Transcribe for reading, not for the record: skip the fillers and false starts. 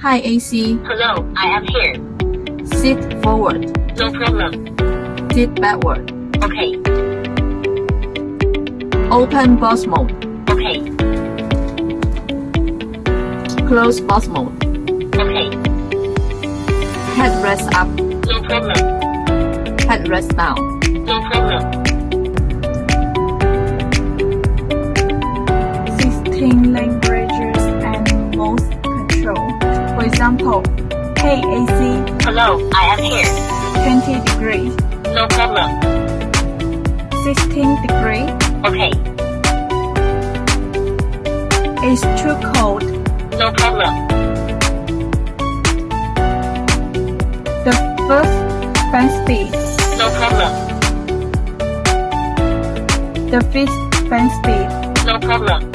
Hi AC. Hello, I am here. Sit forward. No problem. Sit backward. Okay. Open bus mode. Okay. Close bus mode. Okay. Headrest up. No problem. Headrest down. No problem. 16 languages and most control. For example, hey AC, Hello, I am here. 20 degrees, No problem. 16 degrees, Okay. it's too cold. No problem. The first fan speed, No problem. the fifth fan speed, No problem.